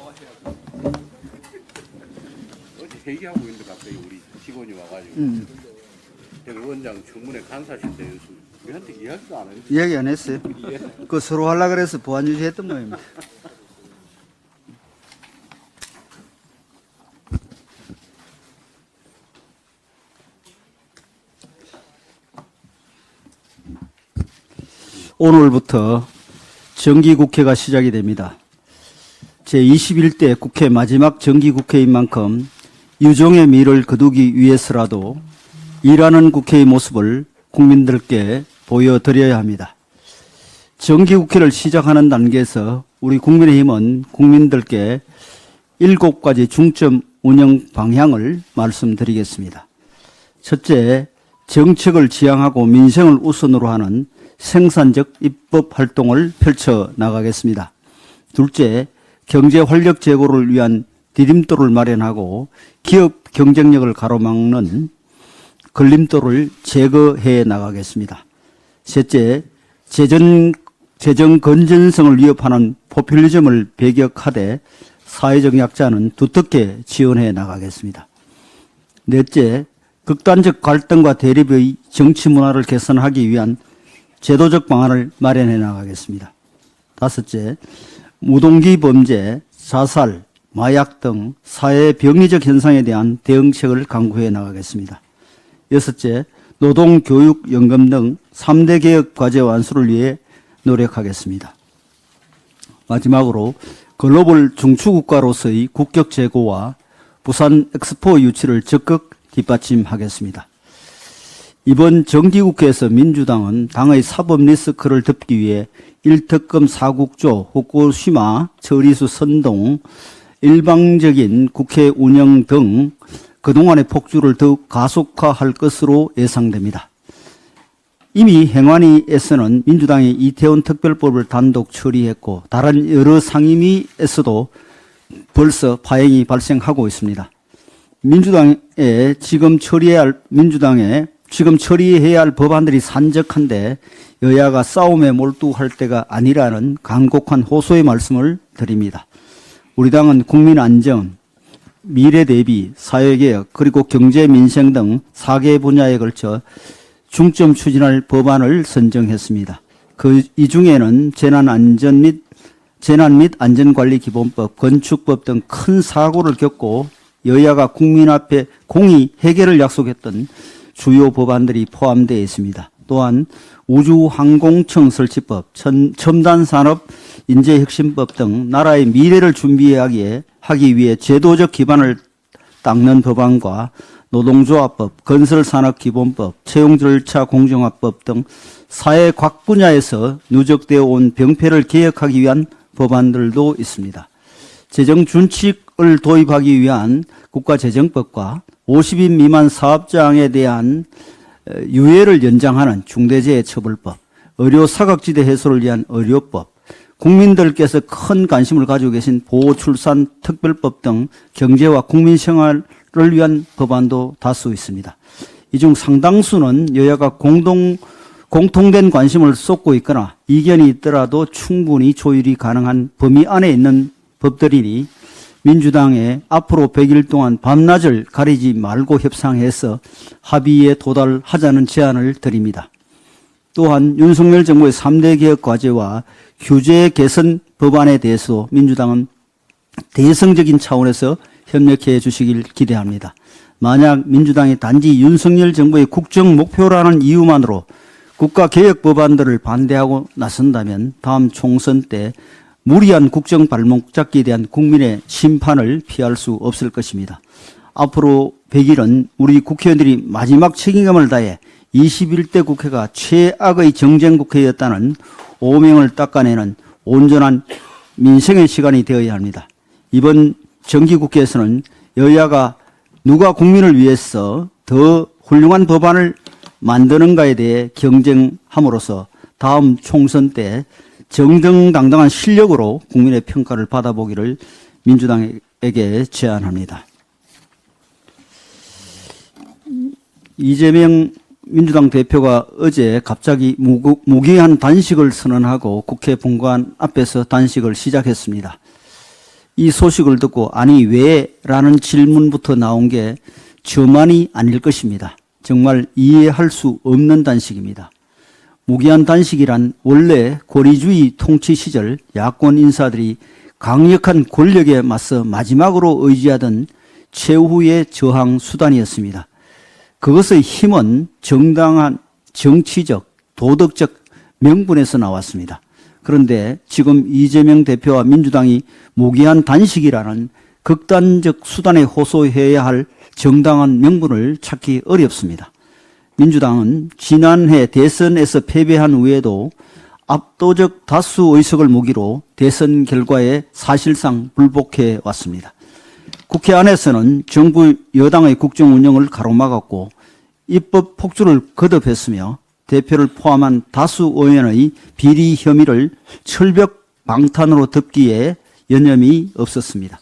어제 회의하고 있는데 갑자기 우리 직원이 와가지고 원장 청문회 간사실대 우리한테 이야기도 안 했는데. 이야기 안 했어요. 그 서로 하려고 그래서 보안 유지했던 모양입니다. 오늘부터 정기국회가 시작이 됩니다. 제21대 국회 마지막 정기국회인 만큼 유종의 미를 거두기 위해서라도 일하는 국회의 모습을 국민들께 보여드려야 합니다. 정기국회를 시작하는 단계에서 우리 국민의힘은 국민들께 7가지 중점 운영 방향을 말씀드리겠습니다. 첫째, 정책을 지향하고 민생을 우선으로 하는 생산적 입법 활동을 펼쳐 나가겠습니다. 둘째, 경제 활력 제고를 위한 디딤돌을 마련하고 기업 경쟁력을 가로막는 걸림돌을 제거해 나가겠습니다. 셋째, 재정 건전성을 위협하는 포퓰리즘을 배격하되 사회적 약자는 두텁게 지원해 나가겠습니다. 넷째, 극단적 갈등과 대립의 정치 문화를 개선하기 위한 제도적 방안을 마련해 나가겠습니다. 다섯째, 무동기 범죄, 자살, 마약 등 사회 병리적 현상에 대한 대응책을 강구해 나가겠습니다. 여섯째, 노동, 교육, 연금 등 3대 개혁 과제 완수를 위해 노력하겠습니다. 마지막으로 글로벌 중추국가로서의 국격 제고와 부산 엑스포 유치를 적극 뒷받침하겠습니다. 이번 정기국회에서 민주당은 당의 사법 리스크를 덮기 위해 1특검 4국조, 후쿠시마, 처리수 선동, 일방적인 국회 운영 등 그동안의 폭주를 더욱 가속화할 것으로 예상됩니다. 이미 행안위에서는 민주당이 이태원 특별법을 단독 처리했고 다른 여러 상임위에서도 벌써 파행이 발생하고 있습니다. 지금 처리해야 할 법안들이 산적한데 여야가 싸움에 몰두할 때가 아니라는 간곡한 호소의 말씀을 드립니다. 우리 당은 국민 안전, 미래 대비, 사회개혁, 그리고 경제 민생 등 4개 분야에 걸쳐 중점 추진할 법안을 선정했습니다. 이 중에는 재난 및 안전관리기본법, 건축법 등 큰 사고를 겪고 여야가 국민 앞에 공의 해결을 약속했던 주요 법안들이 포함되어 있습니다. 또한 우주항공청 설치법, 첨단산업 인재혁신법 등 나라의 미래를 준비하기 위해 제도적 기반을 닦는 법안과 노동조합법, 건설산업기본법, 채용절차 공정화법 등 사회 각 분야에서 누적되어 온 병폐를 개혁하기 위한 법안들도 있습니다. 재정준칙을 도입하기 위한 국가재정법과 50인 미만 사업장에 대한 유예를 연장하는 중대재해처벌법, 의료사각지대 해소를 위한 의료법, 국민들께서 큰 관심을 가지고 계신 보호출산 특별법 등 경제와 국민생활을 위한 법안도 다수 있습니다. 이 중 상당수는 여야가 공통된 관심을 쏟고 있거나 이견이 있더라도 충분히 조율이 가능한 범위 안에 있는 법들이니 민주당에 앞으로 100일 동안 밤낮을 가리지 말고 협상해서 합의에 도달하자는 제안을 드립니다. 또한 윤석열 정부의 3대 개혁 과제와 규제 개선 법안에 대해서 민주당은 대성적인 차원에서 협력해 주시길 기대합니다. 만약 민주당이 단지 윤석열 정부의 국정 목표라는 이유만으로 국가개혁 법안들을 반대하고 나선다면 다음 총선 때 무리한 국정 발목 잡기에 대한 국민의 심판을 피할 수 없을 것입니다. 앞으로 100일은 우리 국회의원들이 마지막 책임감을 다해 21대 국회가 최악의 정쟁국회였다는 오명을 닦아내는 온전한 민생의 시간이 되어야 합니다. 이번 정기국회에서는 여야가 누가 국민을 위해서 더 훌륭한 법안을 만드는가에 대해 경쟁함으로써 다음 총선 때 정정당당한 실력으로 국민의 평가를 받아보기를 민주당에게 제안합니다. 이재명 민주당 대표가 어제 갑자기 무기한 단식을 선언하고 국회 본관 앞에서 단식을 시작했습니다. 이 소식을 듣고 아니 왜? 라는 질문부터 나온 게 저만이 아닐 것입니다. 정말 이해할 수 없는 단식입니다. 무기한 단식이란 원래 고리주의 통치 시절 야권 인사들이 강력한 권력에 맞서 마지막으로 의지하던 최후의 저항 수단이었습니다. 그것의 힘은 정당한 정치적, 도덕적 명분에서 나왔습니다. 그런데 지금 이재명 대표와 민주당이 무기한 단식이라는 극단적 수단에 호소해야 할 정당한 명분을 찾기 어렵습니다. 민주당은 지난해 대선에서 패배한 후에도 압도적 다수 의석을 무기로 대선 결과에 사실상 불복해 왔습니다. 국회 안에서는 정부 여당의 국정 운영을 가로막았고 입법 폭주를 거듭했으며 대표를 포함한 다수 의원의 비리 혐의를 철벽 방탄으로 덮기에 여념이 없었습니다.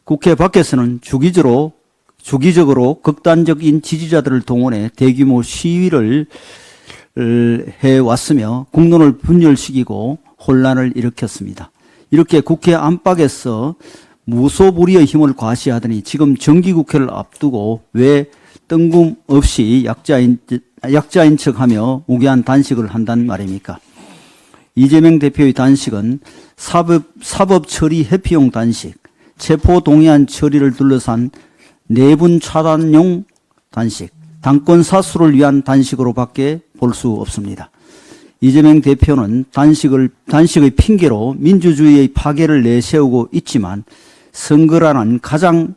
국회 밖에서는 주기적으로 극단적인 지지자들을 동원해 대규모 시위를 해왔으며 국론을 분열시키고 혼란을 일으켰습니다. 이렇게 국회 안팎에서 무소불위의 힘을 과시하더니 지금 정기국회를 앞두고 왜 뜬금없이 약자인 척하며 무기한 단식을 한단 말입니까? 이재명 대표의 단식은 사법 처리 회피용 단식, 체포 동의안 처리를 둘러싼 내분 차단용 단식, 당권 사수를 위한 단식으로밖에 볼 수 없습니다. 이재명 대표는 단식의 핑계로 민주주의의 파괴를 내세우고 있지만 선거라는 가장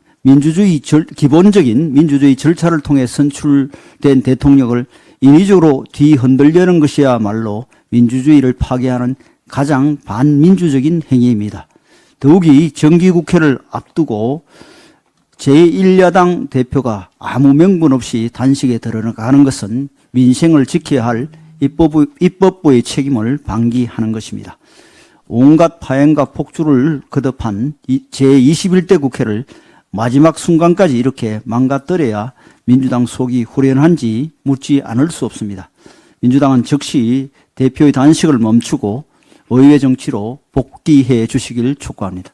기본적인 민주주의 절차를 통해 선출된 대통령을 인위적으로 뒤흔들려는 것이야말로 민주주의를 파괴하는 가장 반민주적인 행위입니다. 더욱이 정기국회를 앞두고 제1야당 대표가 아무 명분 없이 단식에 들어가는 것은 민생을 지켜야 할 입법부의 책임을 방기하는 것입니다. 온갖 파행과 폭주를 거듭한 제21대 국회를 마지막 순간까지 이렇게 망가뜨려야 민주당 속이 후련한지 묻지 않을 수 없습니다. 민주당은 즉시 대표의 단식을 멈추고 의회 정치로 복귀해 주시길 촉구합니다.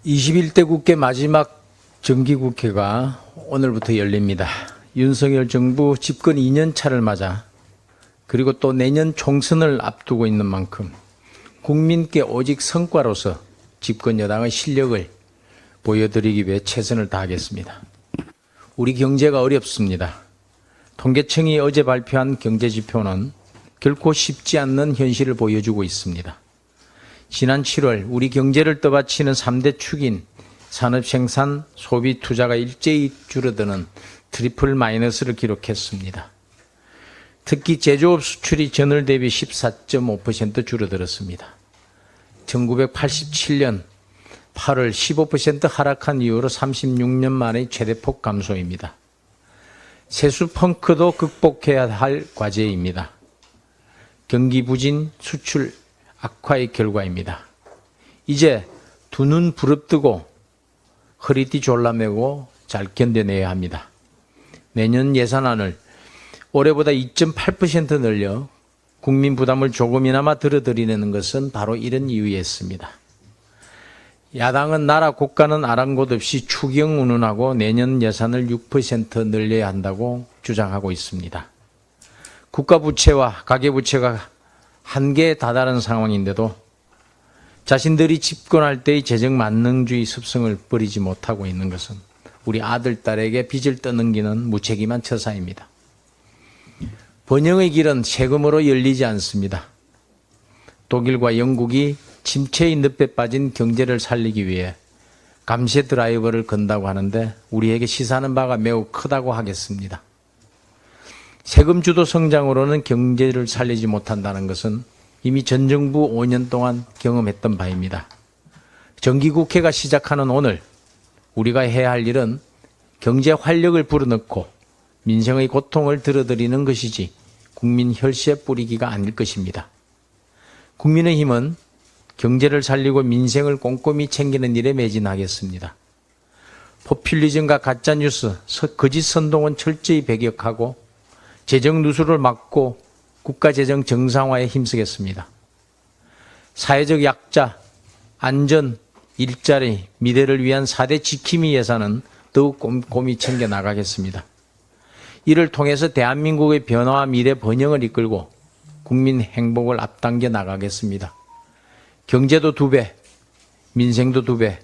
(21대) 국회 마지막 정기국회가 오늘부터 열립니다. 윤석열 정부 집권 2년 차를 맞아 그리고 또 내년 총선을 앞두고 있는 만큼 국민께 오직 성과로서 집권 여당의 실력을 보여드리기 위해 최선을 다하겠습니다. 우리 경제가 어렵습니다. 통계청이 어제 발표한 경제지표는 결코 쉽지 않는 현실을 보여주고 있습니다. 지난 7월 우리 경제를 떠받치는 3대 축인 산업 생산, 소비, 투자가 일제히 줄어드는 트리플 마이너스를 기록했습니다. 특히 제조업 수출이 전월 대비 14.5% 줄어들었습니다. 1987년 8월 15% 하락한 이후로 36년 만의 최대폭 감소입니다. 세수 펑크도 극복해야 할 과제입니다. 경기 부진, 수출 악화의 결과입니다. 이제 두 눈 부릅뜨고 허리띠 졸라매고 잘 견뎌내야 합니다. 내년 예산안을 올해보다 2.8% 늘려 국민 부담을 조금이나마 덜어드리는 것은 바로 이런 이유였습니다. 야당은 나라 국가는 아랑곳 없이 추경운운하고 내년 예산을 6% 늘려야 한다고 주장하고 있습니다. 국가 부채와 가계부채가 한계에 다다른 상황인데도 자신들이 집권할 때의 재정 만능주의 습성을 버리지 못하고 있는 것은 우리 아들, 딸에게 빚을 떠넘기는 무책임한 처사입니다. 번영의 길은 세금으로 열리지 않습니다. 독일과 영국이 침체의 늪에 빠진 경제를 살리기 위해 감세 드라이버를 건다고 하는데 우리에게 시사하는 바가 매우 크다고 하겠습니다. 세금 주도 성장으로는 경제를 살리지 못한다는 것은 이미 전 정부 5년 동안 경험했던 바입니다. 정기국회가 시작하는 오늘 우리가 해야 할 일은 경제 활력을 불어넣고 민생의 고통을 들어드리는 것이지 국민 혈세 뿌리기가 아닐 것입니다. 국민의힘은 경제를 살리고 민생을 꼼꼼히 챙기는 일에 매진하겠습니다. 포퓰리즘과 가짜뉴스, 거짓 선동은 철저히 배격하고 재정 누수를 막고 국가재정 정상화에 힘쓰겠습니다. 사회적 약자, 안전, 일자리, 미래를 위한 4대 지킴이 예산은 더욱 꼼꼼히 챙겨나가겠습니다. 이를 통해서 대한민국의 변화와 미래 번영을 이끌고 국민 행복을 앞당겨 나가겠습니다. 경제도 2배, 민생도 2배,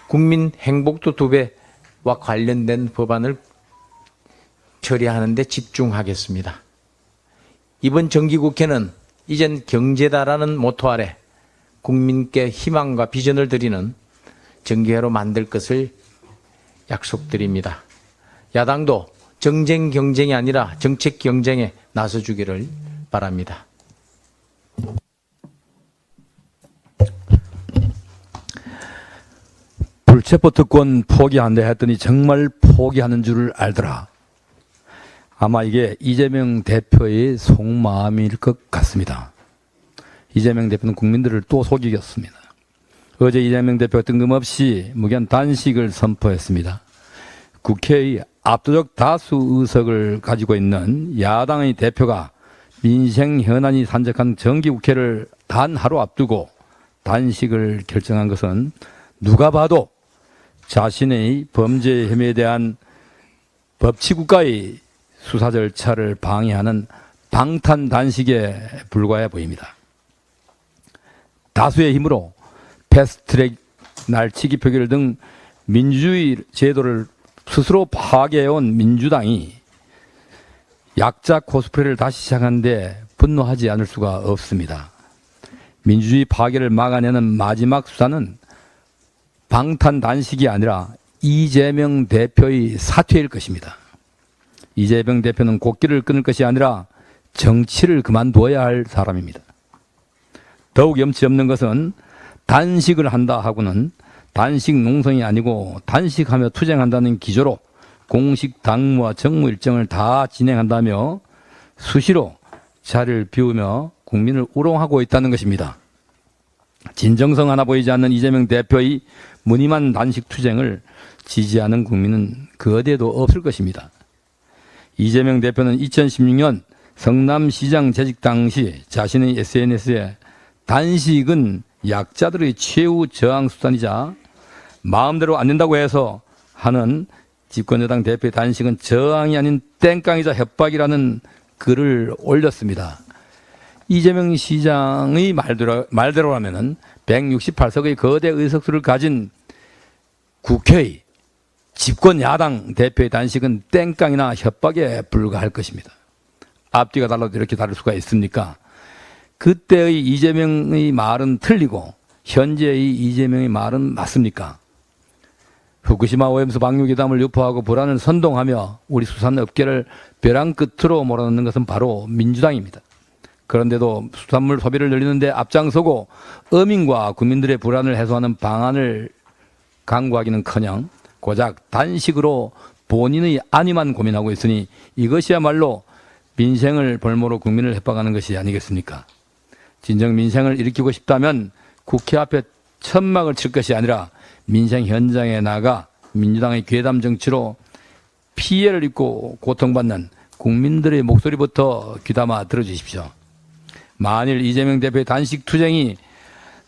국민 행복도 2배와 관련된 법안을 처리하는 데 집중하겠습니다. 이번 정기국회는 이젠 경제다라는 모토 아래 국민께 희망과 비전을 드리는 정기회로 만들 것을 약속드립니다. 야당도 정쟁 경쟁이 아니라 정책 경쟁에 나서주기를 바랍니다. 불체포 특권 포기한다 했더니 정말 포기하는 줄을 알더라. 아마 이게 이재명 대표의 속마음일 것 같습니다. 이재명 대표는 국민들을 또 속이겠습니다. 어제 이재명 대표가 뜬금없이 무기한 단식을 선포했습니다. 국회의 압도적 다수 의석을 가지고 있는 야당의 대표가 민생 현안이 산적한 정기국회를 단 하루 앞두고 단식을 결정한 것은 누가 봐도 자신의 범죄 혐의에 대한 법치국가의 수사 절차를 방해하는 방탄 단식에 불과해 보입니다. 다수의 힘으로 패스트트랙, 날치기 표결 등 민주주의 제도를 스스로 파괴해온 민주당이 약자 코스프레를 다시 시작하는데 분노하지 않을 수가 없습니다. 민주주의 파괴를 막아내는 마지막 수단은 방탄 단식이 아니라 이재명 대표의 사퇴일 것입니다. 이재명 대표는 곡기를 끊을 것이 아니라 정치를 그만둬야 할 사람입니다. 더욱 염치 없는 것은 단식을 한다 하고는 단식 농성이 아니고 단식하며 투쟁한다는 기조로 공식 당무와 정무 일정을 다 진행한다며 수시로 자리를 비우며 국민을 우롱하고 있다는 것입니다. 진정성 하나 보이지 않는 이재명 대표의 무늬만 단식 투쟁을 지지하는 국민은 그 어디에도 없을 것입니다. 이재명 대표는 2016년 성남시장 재직 당시 자신의 SNS에 단식은 약자들의 최후 저항 수단이자 마음대로 안 된다고 해서 하는 집권여당 대표의 단식은 저항이 아닌 땡깡이자 협박이라는 글을 올렸습니다. 이재명 시장의 말대로라면 168석의 거대 의석수를 가진 국회의 집권 야당 대표의 단식은 땡깡이나 협박에 불과할 것입니다. 앞뒤가 달라도 이렇게 다를 수가 있습니까? 그때의 이재명의 말은 틀리고 현재의 이재명의 말은 맞습니까? 후쿠시마 오염수 방류기담을 유포하고 불안을 선동하며 우리 수산업계를 벼랑 끝으로 몰아넣는 것은 바로 민주당입니다. 그런데도 수산물 소비를 늘리는데 앞장서고 어민과 국민들의 불안을 해소하는 방안을 강구하기는커녕 고작 단식으로 본인의 안위만 고민하고 있으니 이것이야말로 민생을 볼모로 국민을 협박하는 것이 아니겠습니까? 진정 민생을 일으키고 싶다면 국회 앞에 천막을 칠 것이 아니라 민생 현장에 나가 민주당의 괴담 정치로 피해를 입고 고통받는 국민들의 목소리부터 귀담아 들어주십시오. 만일 이재명 대표의 단식 투쟁이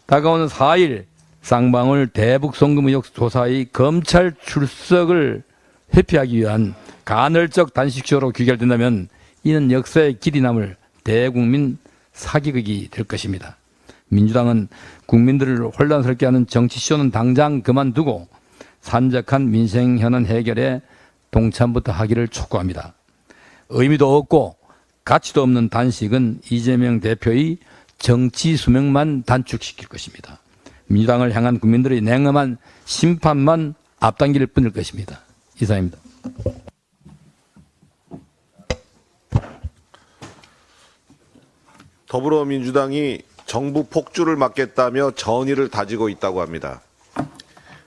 다가오는 4일 쌍방울 대북 송금 의혹 조사의 검찰 출석을 회피하기 위한 간헐적 단식쇼로 귀결된다면 이는 역사의 길이 남을 대국민 사기극이 될 것입니다. 민주당은 국민들을 혼란스럽게 하는 정치쇼는 당장 그만두고 산적한 민생 현안 해결에 동참부터 하기를 촉구합니다. 의미도 없고 가치도 없는 단식은 이재명 대표의 정치 수명만 단축시킬 것입니다. 민주당을 향한 국민들의 냉엄한 심판만 앞당길 뿐일 것입니다. 이상입니다. 더불어민주당이 정부 폭주를 막겠다며 전의를 다지고 있다고 합니다.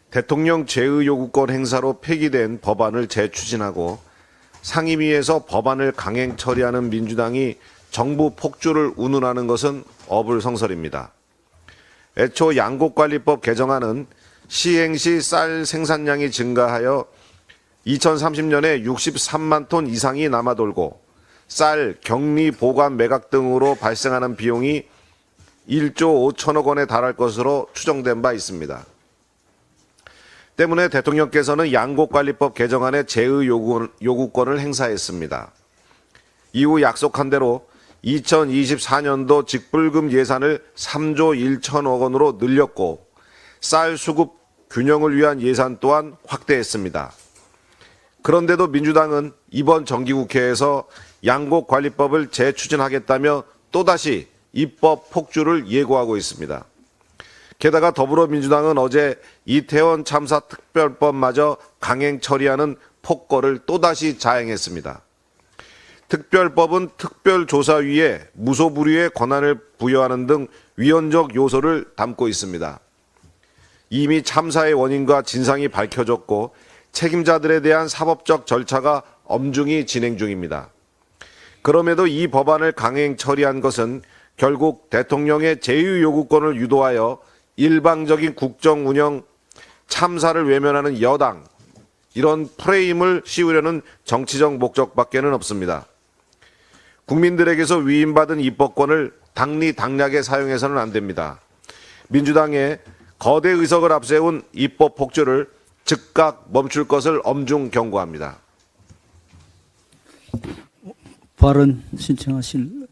대통령 제의 요구권 행사로 폐기된 법안을 재추진하고 상임위에서 법안을 강행 처리하는 민주당이 정부 폭주를 운운하는 것은 어불성설입니다. 애초 양곡관리법 개정안은 시행 시 쌀 생산량이 증가하여 2030년에 63만 톤 이상이 남아돌고 쌀, 격리, 보관, 매각 등으로 발생하는 비용이 1조 5천억 원에 달할 것으로 추정된 바 있습니다. 때문에 대통령께서는 양곡관리법 개정안에 제의 요구권을 행사했습니다. 이후 약속한 대로 2024년도 직불금 예산을 3조 1천억 원으로 늘렸고 쌀 수급 균형을 위한 예산 또한 확대했습니다. 그런데도 민주당은 이번 정기국회에서 양곡관리법을 재추진하겠다며 또다시 입법 폭주를 예고하고 있습니다. 게다가 더불어민주당은 어제 이태원 참사 특별법마저 강행 처리하는 폭거를 또다시 자행했습니다. 특별법은 특별조사위에 무소불위의 권한을 부여하는 등 위헌적 요소를 담고 있습니다. 이미 참사의 원인과 진상이 밝혀졌고 책임자들에 대한 사법적 절차가 엄중히 진행 중입니다. 그럼에도 이 법안을 강행 처리한 것은 결국 대통령의 제의 요구권을 유도하여 일방적인 국정 운영, 참사를 외면하는 여당, 이런 프레임을 씌우려는 정치적 목적밖에는 없습니다. 국민들에게서 위임받은 입법권을 당리당략에 사용해서는 안 됩니다. 민주당의 거대 의석을 앞세운 입법 폭주를 즉각 멈출 것을 엄중 경고합니다. 발언 신청하실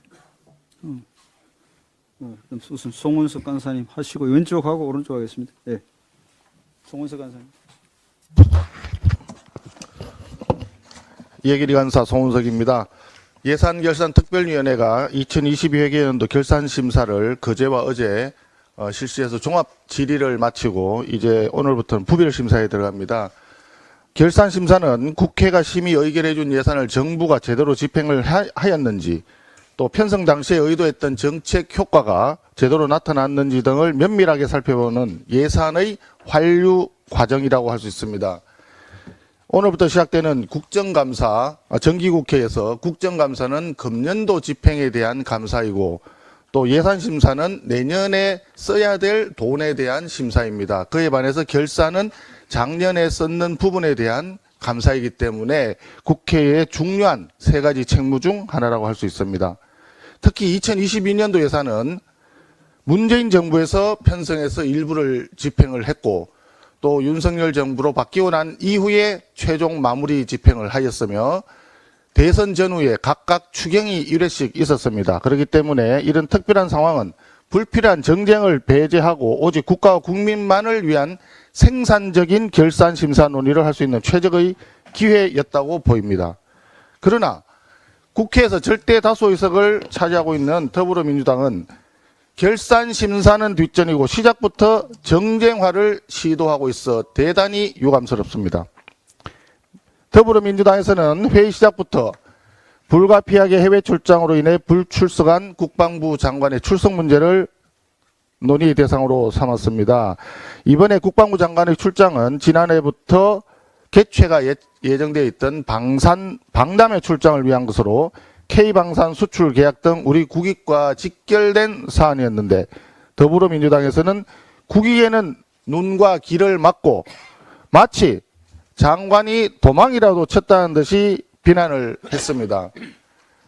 우선 송원석 간사님 하시고 왼쪽하고 오른쪽 하겠습니다. 예. 송원석 간사님. 예결위 간사 송원석입니다. 예산결산특별위원회가 2022회계연도 결산심사를 그제와 어제 실시해서 종합 질의를 마치고 이제 오늘부터는 부별 심사에 들어갑니다. 결산심사는 국회가 심의 의결해 준 예산을 정부가 제대로 집행을 하였는지, 또 편성 당시에 의도했던 정책 효과가 제대로 나타났는지 등을 면밀하게 살펴보는 예산의 환류 과정이라고 할 수 있습니다. 오늘부터 시작되는 국정감사, 정기국회에서 국정감사는 금년도 집행에 대한 감사이고 또 예산심사는 내년에 써야 될 돈에 대한 심사입니다. 그에 반해서 결산은 작년에 썼는 부분에 대한 감사이기 때문에 국회의 중요한 세 가지 책무 중 하나라고 할 수 있습니다. 특히 2022년도 예산은 문재인 정부에서 편성해서 일부를 집행을 했고 또 윤석열 정부로 바뀌고 난 이후에 최종 마무리 집행을 하였으며 대선 전후에 각각 추경이 1회씩 있었습니다. 그렇기 때문에 이런 특별한 상황은 불필요한 정쟁을 배제하고 오직 국가와 국민만을 위한 생산적인 결산 심사 논의를 할 수 있는 최적의 기회였다고 보입니다. 그러나 국회에서 절대 다수 의석을 차지하고 있는 더불어민주당은 결산 심사는 뒷전이고 시작부터 정쟁화를 시도하고 있어 대단히 유감스럽습니다. 더불어민주당에서는 회의 시작부터 불가피하게 해외 출장으로 인해 불출석한 국방부 장관의 출석 문제를 논의 대상으로 삼았습니다. 이번에 국방부 장관의 출장은 지난해부터 개최가 예정되어 있던 방담회 출장을 위한 것으로 K방산 수출 계약 등 우리 국익과 직결된 사안이었는데 더불어민주당에서는 국익에는 눈과 귀를 막고 마치 장관이 도망이라도 쳤다는 듯이 비난을 했습니다.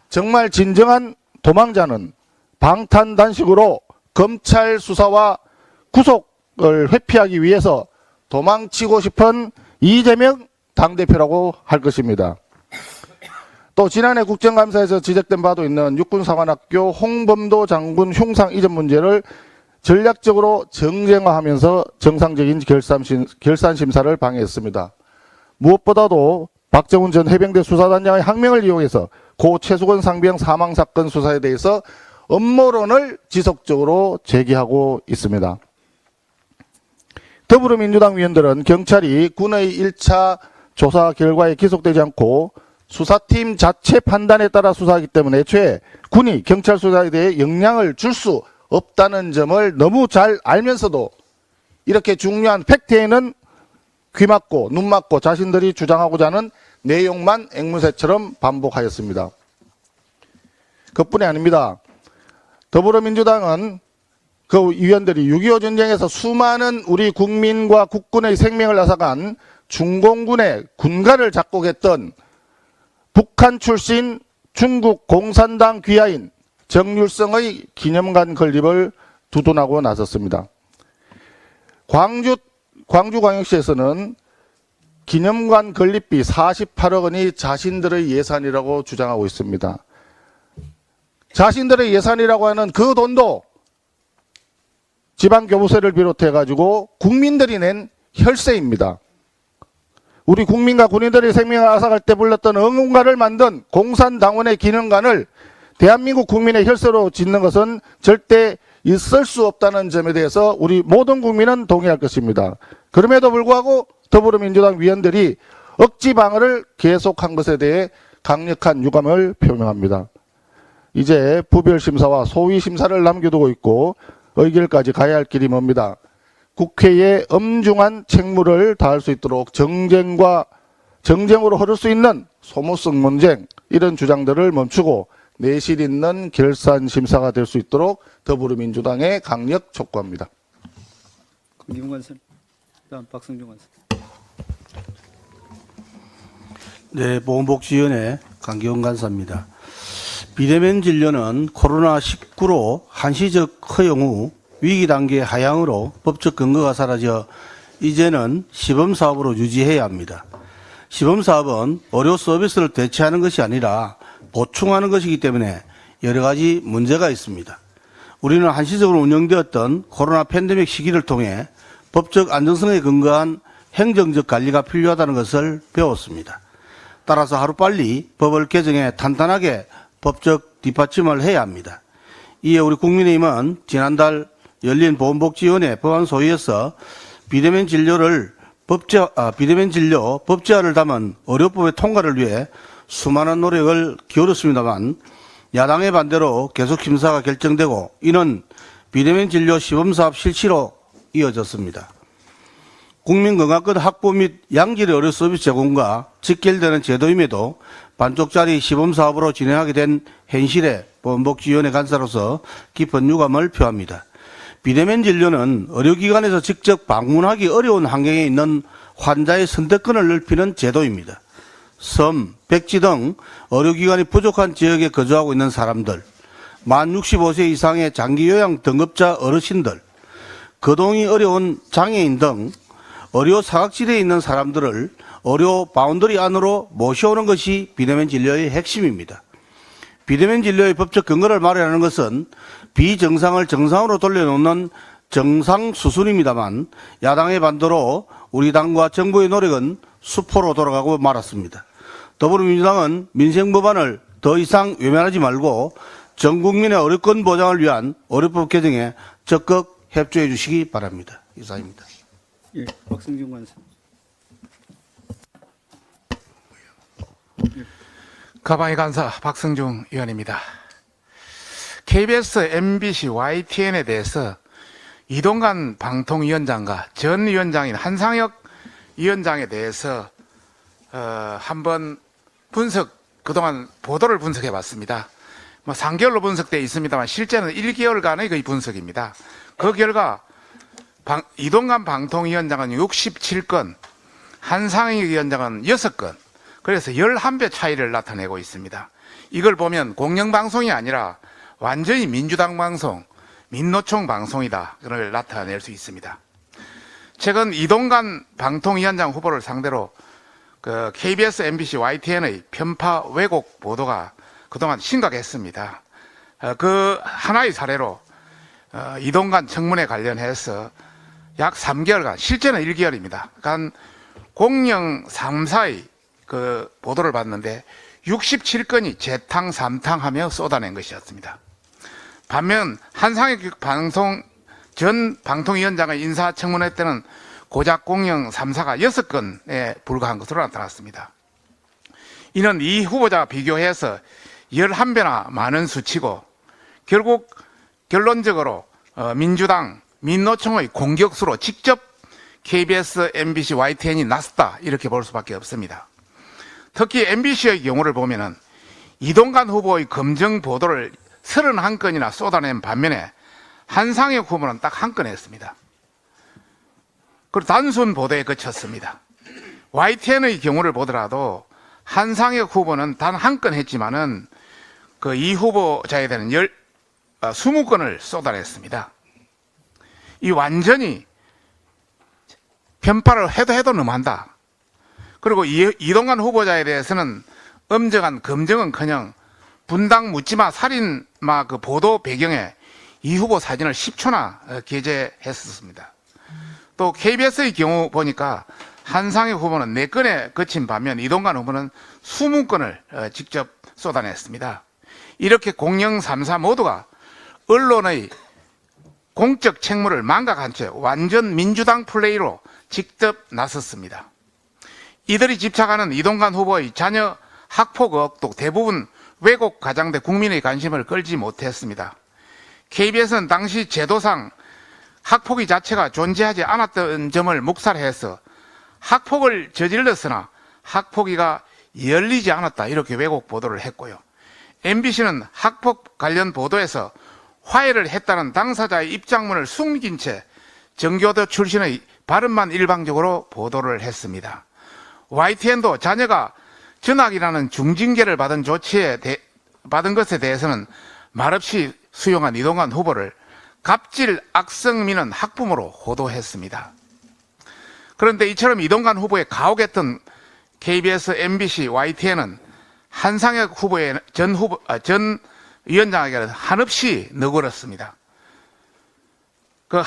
정말 진정한 도망자는 방탄단식으로 검찰 수사와 구속을 회피하기 위해서 도망치고 싶은 이재명 당대표라고 할 것입니다. 또 지난해 국정감사에서 지적된 바도 있는 육군사관학교 홍범도 장군 흉상 이전 문제를 전략적으로 정쟁화하면서 정상적인 결산심사를 방해했습니다. 무엇보다도 박정훈 전 해병대 수사단장의 항명을 이용해서 고 최수건 상병 사망사건 수사에 대해서 음모론을 지속적으로 제기하고 있습니다. 더불어민주당 위원들은 경찰이 군의 1차 조사 결과에 기속되지 않고 수사팀 자체 판단에 따라 수사하기 때문에 애초에 군이 경찰 수사에 대해 영향을 줄 수 없다는 점을 너무 잘 알면서도 이렇게 중요한 팩트에는 귀 막고 눈 막고 자신들이 주장하고자 하는 내용만 앵무새처럼 반복하였습니다. 그뿐이 아닙니다. 더불어민주당은 그 위원들이 6.25 전쟁에서 수많은 우리 국민과 국군의 생명을 앗아간 중공군의 군가를 작곡했던 북한 출신 중국 공산당 귀하인 정률성의 기념관 건립을 두둔하고 나섰습니다. 광주광역시에서는 기념관 건립비 48억 원이 자신들의 예산이라고 주장하고 있습니다. 자신들의 예산이라고 하는 그 돈도 지방교부세를 비롯해 가지고 국민들이 낸 혈세입니다. 우리 국민과 군인들의 생명을 앗아갈 때 불렀던 응원가를 만든 공산당원의 기념관을 대한민국 국민의 혈세로 짓는 것은 절대 있을 수 없다는 점에 대해서 우리 모든 국민은 동의할 것입니다. 그럼에도 불구하고 더불어민주당 위원들이 억지 방어를 계속한 것에 대해 강력한 유감을 표명합니다. 이제 부별심사와 소위심사를 남겨두고 있고 의결까지 가야 할 길이 멉니다. 국회에 엄중한 책무를 다할 수 있도록 정쟁으로 흐를 수 있는 소모성 논쟁, 이런 주장들을 멈추고 내실 있는 결산 심사가 될 수 있도록 더불어민주당에 강력 촉구합니다. 김관선, 다음 박성중 관선. 네, 보건복지위원회 강기훈 간사입니다. 비대면 진료는 코로나19로 한시적 허용 후 위기 단계 하향으로 법적 근거가 사라져 이제는 시범사업으로 유지해야 합니다. 시범사업은 의료 서비스를 대체하는 것이 아니라 보충하는 것이기 때문에 여러 가지 문제가 있습니다. 우리는 한시적으로 운영되었던 코로나 팬데믹 시기를 통해 법적 안정성에 근거한 행정적 관리가 필요하다는 것을 배웠습니다. 따라서 하루빨리 법을 개정해 탄탄하게 법적 뒷받침을 해야 합니다. 이에 우리 국민의힘은 지난달 열린 보건복지위원회 법안 소위에서 비대면 진료 법제화를 담은 의료법의 통과를 위해 수많은 노력을 기울였습니다만 야당의 반대로 계속 심사가 결정되고 이는 비대면 진료 시범사업 실시로 이어졌습니다. 국민건강권 확보 및 양질의 의료 서비스 제공과 직결되는 제도임에도 반쪽짜리 시범사업으로 진행하게 된 현실에 보건복지위원회 간사로서 깊은 유감을 표합니다. 비대면 진료는 의료기관에서 직접 방문하기 어려운 환경에 있는 환자의 선택권을 넓히는 제도입니다. 섬, 백지 등 의료기관이 부족한 지역에 거주하고 있는 사람들, 만 65세 이상의 장기요양 등급자 어르신들, 거동이 어려운 장애인 등 의료 사각지대에 있는 사람들을 의료 바운더리 안으로 모셔오는 것이 비대면 진료의 핵심입니다. 비대면 진료의 법적 근거를 마련하는 것은 비정상을 정상으로 돌려놓는 정상 수순입니다만 야당의 반대로 우리 당과 정부의 노력은 수포로 돌아가고 말았습니다. 더불어민주당은 민생법안을 더 이상 외면하지 말고 전 국민의 의료권 보장을 위한 의료법 개정에 적극 협조해 주시기 바랍니다. 이상입니다. 예, 박성중 관선. 가방위 간사 박성중 의원입니다. KBS, MBC, YTN에 대해서 이동관 방통위원장과 전 위원장인 한상혁 위원장에 대해서 한번 그동안 보도를 분석해 봤습니다. 3개월로 분석되어 있습니다만 실제는 1개월간의 거의 분석입니다. 그 결과 이동관 방통위원장은 67건, 한상혁 위원장은 6건, 그래서 11배 차이를 나타내고 있습니다. 이걸 보면 공영방송이 아니라 완전히 민주당 방송, 민노총 방송이다. 그걸 나타낼 수 있습니다. 최근 이동관 방통위원장 후보를 상대로 KBS, MBC, YTN의 편파 왜곡 보도가 그동안 심각했습니다. 그 하나의 사례로 이동관 청문회 관련해서 약 3개월간, 실제는 1개월입니다. 공영 3사의 그 보도를 봤는데 67건이 재탕, 삼탕하며 쏟아낸 것이었습니다. 반면 한상혁 전 방통위원장의 인사청문회 때는 고작 공영 3사가 6건에 불과한 것으로 나타났습니다. 이는 이 후보자와 비교해서 11배나 많은 수치고 결국 결론적으로 민주당, 민노총의 공격수로 직접 KBS, MBC, YTN이 나섰다 이렇게 볼 수밖에 없습니다. 특히 MBC의 경우를 보면은 이동관 후보의 검증 보도를 31건이나 쏟아낸 반면에 한상혁 후보는 딱 1건 했습니다. 그리고 단순 보도에 그쳤습니다. YTN의 경우를 보더라도 한상혁 후보는 단 1건 했지만은 그 이 후보자에 대한 20건을 쏟아냈습니다. 이 완전히 편파를 해도 너무한다. 그리고 이동관 후보자에 대해서는 엄정한 검증은커녕 분당 묻지마 살인마 그 보도 배경에 이 후보 사진을 10초나 게재했었습니다. 또 KBS의 경우 보니까 한상혁 후보는 4건에 그친 반면 이동관 후보는 20건을 직접 쏟아냈습니다. 이렇게 공영 3사 모두가 언론의 공적 책무를 망각한 채 완전 민주당 플레이로 직접 나섰습니다. 이들이 집착하는 이동관 후보의 자녀 학폭 의혹도 대부분 왜곡 가장돼 국민의 관심을 끌지 못했습니다. KBS는 당시 제도상 학폭위 자체가 존재하지 않았던 점을 묵살해서 학폭을 저질렀으나 학폭위가 열리지 않았다 이렇게 왜곡 보도를 했고요. MBC는 학폭 관련 보도에서 화해를 했다는 당사자의 입장문을 숨긴 채 정교도 출신의 발언만 일방적으로 보도를 했습니다. YTN도 자녀가 전학이라는 중징계를 받은 것에 대해서는 말없이 수용한 이동관 후보를 갑질 악성 민원 학부모로 호도했습니다. 그런데 이처럼 이동관 후보에 가혹했던 KBS, MBC, YTN은 한상혁 후보의 전 위원장에게는 한없이 너그럽습니다. 그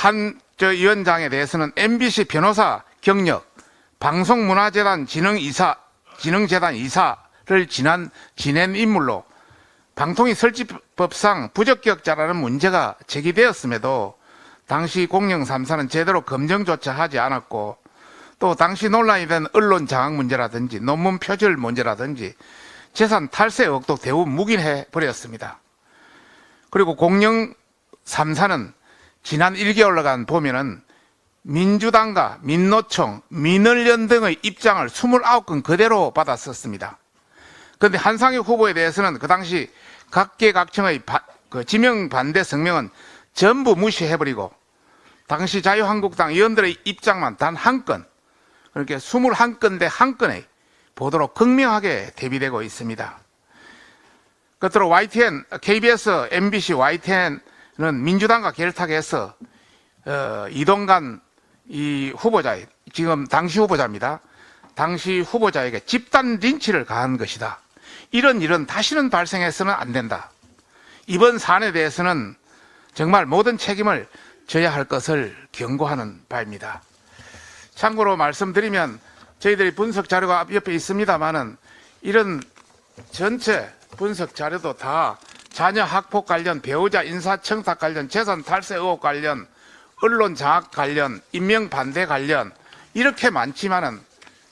위원장에 대해서는 MBC 변호사 경력, 방송문화재단 진흥재단 이사를 지낸 인물로 방통위 설치법상 부적격자라는 문제가 제기되었음에도 당시 공영 3사는 제대로 검증조차 하지 않았고 또 당시 논란이 된 언론 장악 문제라든지 논문 표절 문제라든지 재산 탈세 의혹도 대부분 묵인해 버렸습니다. 그리고 공영 3사는 지난 1개월간 보면은 민주당과 민노총, 민언련 등의 입장을 29건 그대로 받았었습니다. 그런데 한상혁 후보에 대해서는 그 당시 각계각층의 지명 반대 성명은 전부 무시해버리고 당시 자유한국당 의원들의 입장만 단 한 건, 그렇게 21건 대 한 건의 보도로 극명하게 대비되고 있습니다. 끝으로 YTN, KBS, MBC, YTN은 민주당과 결탁해서 이동관 이 후보자의 지금 당시 후보자입니다. 당시 후보자에게 집단 린치를 가한 것이다. 이런 일은 다시는 발생해서는 안 된다. 이번 사안에 대해서는 정말 모든 책임을 져야 할 것을 경고하는 바입니다. 참고로 말씀드리면 저희들이 분석 자료가 옆에 있습니다만은 이런 전체 분석 자료도 다 자녀 학폭 관련, 배우자 인사청탁 관련, 재산 탈세 의혹 관련, 언론 장악 관련, 임명 반대 관련 이렇게 많지만은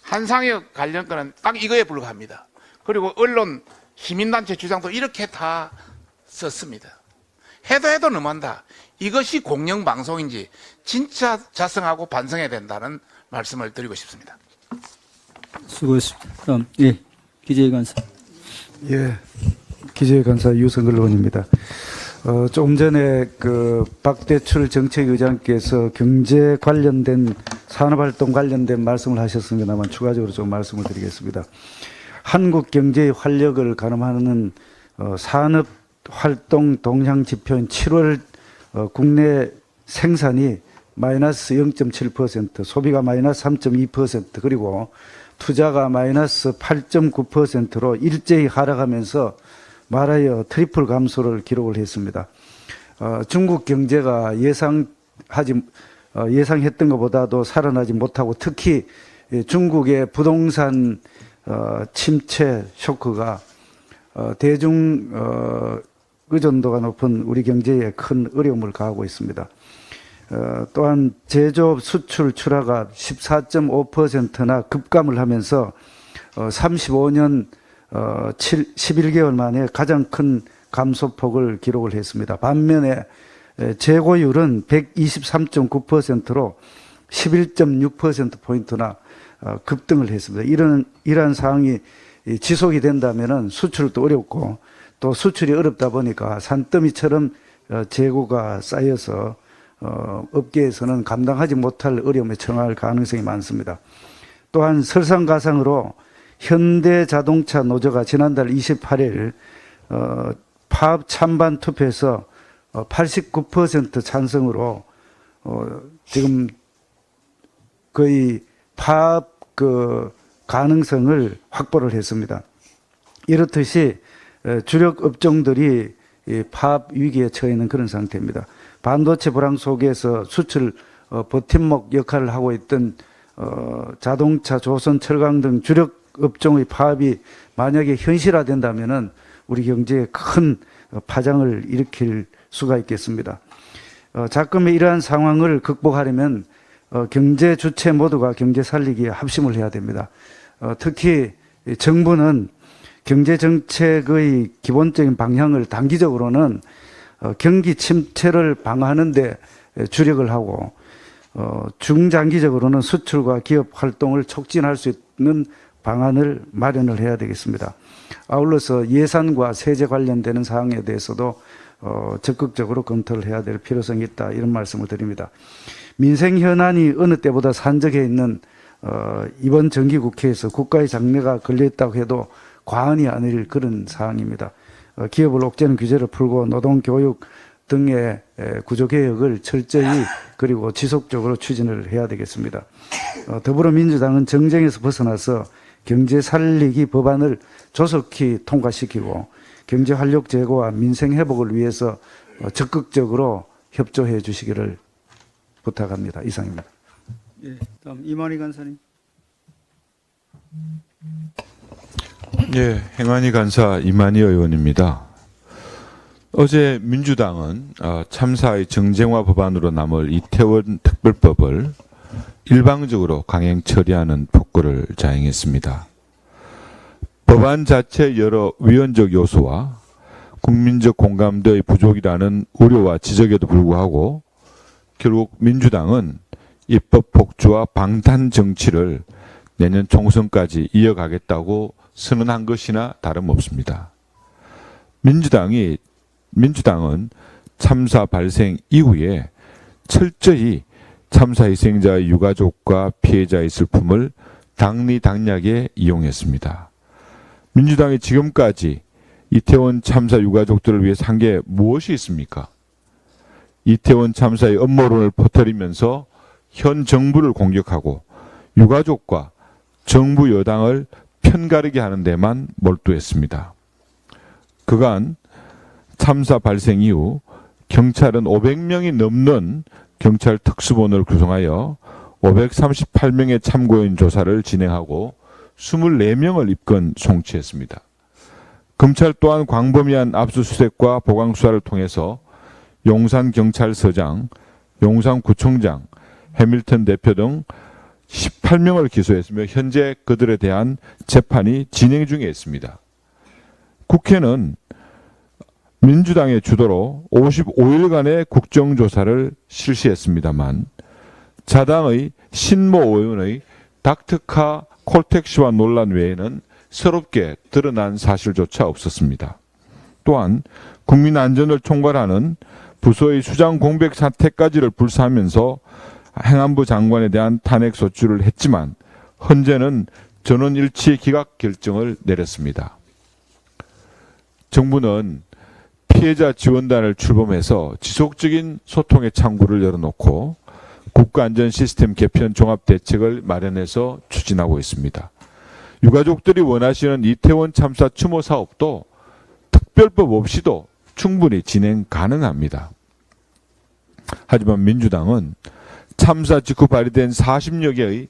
한상혁 관련 건은 딱 이거에 불과합니다. 그리고 언론 시민단체 주장도 이렇게 다 썼습니다. 해도 너무한다. 이것이 공영방송인지 진짜 자성하고 반성해야 된다는 말씀을 드리고 싶습니다. 수고했습니다. 다음, 예, 기재위 간사. 예, 기재위 간사 유성글 의원입니다. 조금 전에 그 박대출 정책의장께서 경제 관련된 산업활동 관련된 말씀을 하셨습니다만 추가적으로 좀 말씀을 드리겠습니다. 한국 경제의 활력을 가늠하는 산업활동 동향 지표인 7월 국내 생산이 마이너스 0.7%, 소비가 마이너스 3.2%, 그리고 투자가 마이너스 8.9%로 일제히 하락하면서 말하여 트리플 감소를 기록을 했습니다. 중국 경제가 예상했던 것보다도 살아나지 못하고 특히 중국의 부동산 침체 쇼크가 대중 의존도가 높은 우리 경제에 큰 어려움을 가하고 있습니다. 또한 제조업 수출 출하가 14.5%나 급감을 하면서 35년 11개월 만에 가장 큰 감소폭을 기록을 했습니다. 반면에 재고율은 123.9%로 11.6%포인트나 급등을 했습니다. 이러한 상황이 지속이 된다면 수출도 어렵고 또 수출이 어렵다 보니까 산더미처럼 재고가 쌓여서 업계에서는 감당하지 못할 어려움에 처할 가능성이 많습니다. 또한 설상가상으로 현대자동차 노조가 지난달 28일 파업 찬반 투표에서 89% 찬성으로 지금 거의 파업 그 가능성을 확보를 했습니다. 이렇듯이 주력 업종들이 이 파업 위기에 처해 있는 그런 상태입니다. 반도체 불황 속에서 수출 버팀목 역할을 하고 있던 자동차, 조선, 철강 등 주력 업종의 파업이 만약에 현실화된다면은 우리 경제에 큰 파장을 일으킬 수가 있겠습니다. 자금의 이러한 상황을 극복하려면 경제 주체 모두가 경제 살리기에 합심을 해야 됩니다. 특히 정부는 경제 정책의 기본적인 방향을 단기적으로는 경기 침체를 방어하는 데 주력을 하고 중장기적으로는 수출과 기업 활동을 촉진할 수 있는 방안을 마련을 해야 되겠습니다. 아울러서 예산과 세제 관련되는 사항에 대해서도 적극적으로 검토를 해야 될 필요성이 있다, 이런 말씀을 드립니다. 민생 현안이 어느 때보다 산적해 있는 이번 정기국회에서 국가의 장래가 걸려있다고 해도 과언이 아닐 그런 사항입니다. 기업을 옥죄는 규제를 풀고 노동, 교육 등의 구조개혁을 철저히 그리고 지속적으로 추진을 해야 되겠습니다. 더불어민주당은 정쟁에서 벗어나서 경제 살리기 법안을 조속히 통과시키고 경제 활력 제고와 민생 회복을 위해서 적극적으로 협조해 주시기를 부탁합니다. 이상입니다. 예, 다음 이만희 간사님. 예, 행안위 간사 이만희 의원입니다. 어제 민주당은 참사의 정쟁화 법안으로 남을 이태원 특별법을 일방적으로 강행 처리하는 폭거를 자행했습니다. 법안 자체 여러 위헌적 요소와 국민적 공감대의 부족이라는 우려와 지적에도 불구하고 결국 민주당은 입법 폭주와 방탄 정치를 내년 총선까지 이어가겠다고 선언한 것이나 다름없습니다. 민주당은 참사 발생 이후에 철저히 참사 희생자의 유가족과 피해자의 슬픔을 당리당략에 이용했습니다. 민주당이 지금까지 이태원 참사 유가족들을 위해서 한 게 무엇이 있습니까? 이태원 참사의 음모론을 퍼뜨리면서 현 정부를 공격하고 유가족과 정부 여당을 편가르게 하는 데만 몰두했습니다. 그간 참사 발생 이후 경찰은 500명이 넘는 경찰 특수본을 구성하여 538명의 참고인 조사를 진행하고 24명을 입건 송치했습니다. 검찰 또한 광범위한 압수수색과 보강수사를 통해서 용산경찰서장, 용산구청장, 해밀턴 대표 등 18명을 기소했으며 현재 그들에 대한 재판이 진행 중에 있습니다. 국회는 민주당의 주도로 55일간의 국정조사를 실시했습니다만 자당의 신모 의원의 닥터카 콜택시와 논란 외에는 새롭게 드러난 사실조차 없었습니다. 또한 국민 안전을 총괄하는 부서의 수장 공백 사태까지를 불사하면서 행안부 장관에 대한 탄핵 소추를 했지만 헌재는 전원일치 기각 결정을 내렸습니다. 정부는 피해자 지원단을 출범해서 지속적인 소통의 창구를 열어놓고 국가안전 시스템 개편 종합대책을 마련해서 추진하고 있습니다. 유가족들이 원하시는 이태원 참사 추모 사업도 특별법 없이도 충분히 진행 가능합니다. 하지만 민주당은 참사 직후 발의된 40여 개의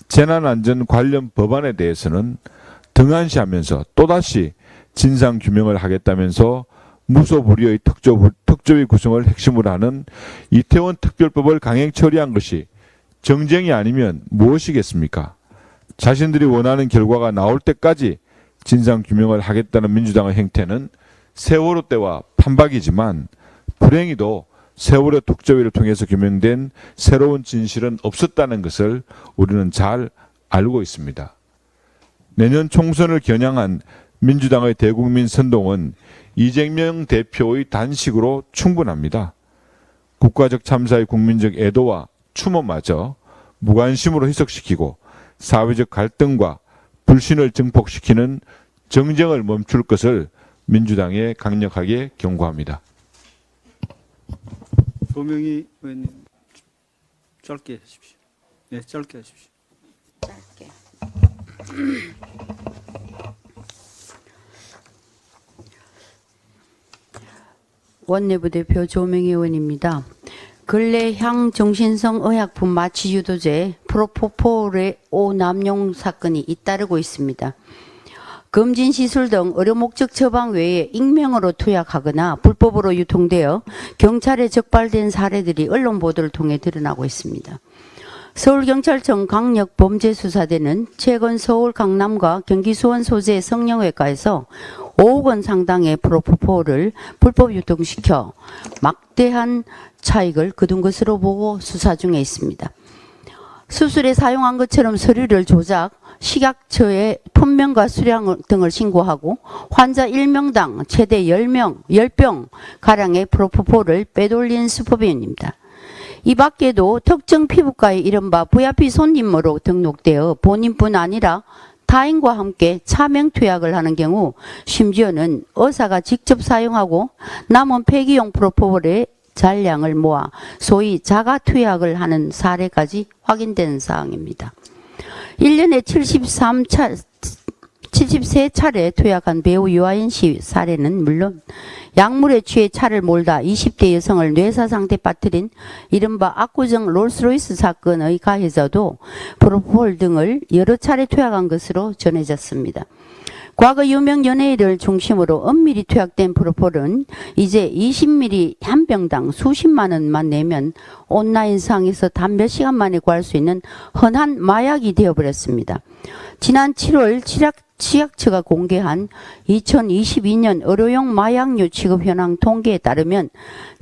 재난안전 관련 법안에 대해서는 등한시하면서 또다시 진상규명을 하겠다면서 무소불위의 특조위 구성을 핵심으로 하는 이태원 특별법을 강행 처리한 것이 정쟁이 아니면 무엇이겠습니까? 자신들이 원하는 결과가 나올 때까지 진상규명을 하겠다는 민주당의 행태는 세월호 때와 판박이지만 불행히도 세월호 특조위를 통해서 규명된 새로운 진실은 없었다는 것을 우리는 잘 알고 있습니다. 내년 총선을 겨냥한 민주당의 대국민 선동은 이재명 대표의 단식으로 충분합니다. 국가적 참사의 국민적 애도와 추모마저 무관심으로 희석시키고 사회적 갈등과 불신을 증폭시키는 정쟁을 멈출 것을 민주당에 강력하게 경고합니다. 조명희 의원님 짧게 하십시오. 네, 짧게 하십시오. 짧게. 원내부대표 조명희 의원입니다. 근래 향정신성 의약품 마취 유도제 프로포폴의 오남용 사건이 잇따르고 있습니다. 금진 시술 등 의료 목적 처방 외에 익명으로 투약하거나 불법으로 유통되어 경찰에 적발된 사례들이 언론 보도를 통해 드러나고 있습니다. 서울경찰청 강력범죄수사대는 최근 서울 강남과 경기 수원 소재 성형외과에서 5억 원 상당의 프로포폴을 불법 유통시켜 막대한 차익을 거둔 것으로 보고 수사 중에 있습니다. 수술에 사용한 것처럼 서류를 조작, 식약처에 품명과 수량 등을 신고하고 환자 1명당 최대 10병 가량의 프로포폴을 빼돌린 수법인입니다. 이 밖에도 특정 피부과의 이른바 VIP 손님으로 등록되어 본인뿐 아니라 타인과 함께 차명 투약을 하는 경우 심지어는 의사가 직접 사용하고 남은 폐기용 프로포폴의 잔량을 모아 소위 자가 투약을 하는 사례까지 확인된 사항입니다. 1년에 73차례 투약한 배우 유아인 씨 사례는 물론 약물에 취해 차를 몰다 20대 여성을 뇌사 상태 빠뜨린 이른바 압구정 롤스로이스 사건의 가해자도 프로포폴 등을 여러 차례 투약한 것으로 전해졌습니다. 과거 유명 연예인을 중심으로 엄밀히 투약된 프로폴은 이제 20ml 한 병당 수십만 원만 내면 온라인상에서 단 몇 시간 만에 구할 수 있는 흔한 마약이 되어버렸습니다. 지난 7월 치약처가 공개한 2022년 의료용 마약류 취급 현황 통계에 따르면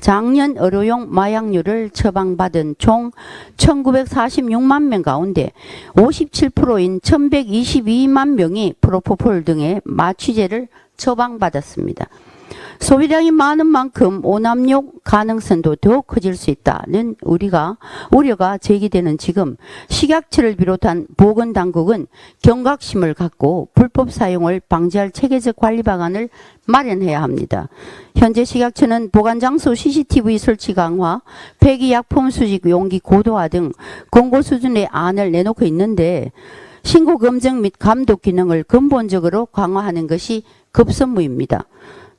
작년 의료용 마약류를 처방받은 총 1946만 명 가운데 57%인 1122만 명이 프로포폴 등의 마취제를 처방받았습니다. 소비량이 많은 만큼 오남용 가능성도 더욱 커질 수 있다는 우려가 제기되는 지금 식약처를 비롯한 보건당국은 경각심을 갖고 불법 사용을 방지할 체계적 관리 방안을 마련해야 합니다. 현재 식약처는 보관장소 CCTV 설치 강화, 폐기약품 수집 용기 고도화 등 권고 수준의 안을 내놓고 있는데 신고 검증 및 감독 기능을 근본적으로 강화하는 것이 급선무입니다.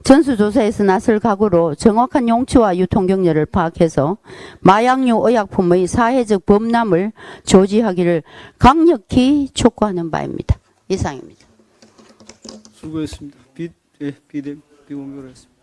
전수조사에서 나설 각오로 정확한 용처와 유통 경로를 파악해서 마약류 의약품의 사회적 범람을 조지하기를 강력히 촉구하는 바입니다. 이상입니다. 수고했습니다. 비공개로 했습니다.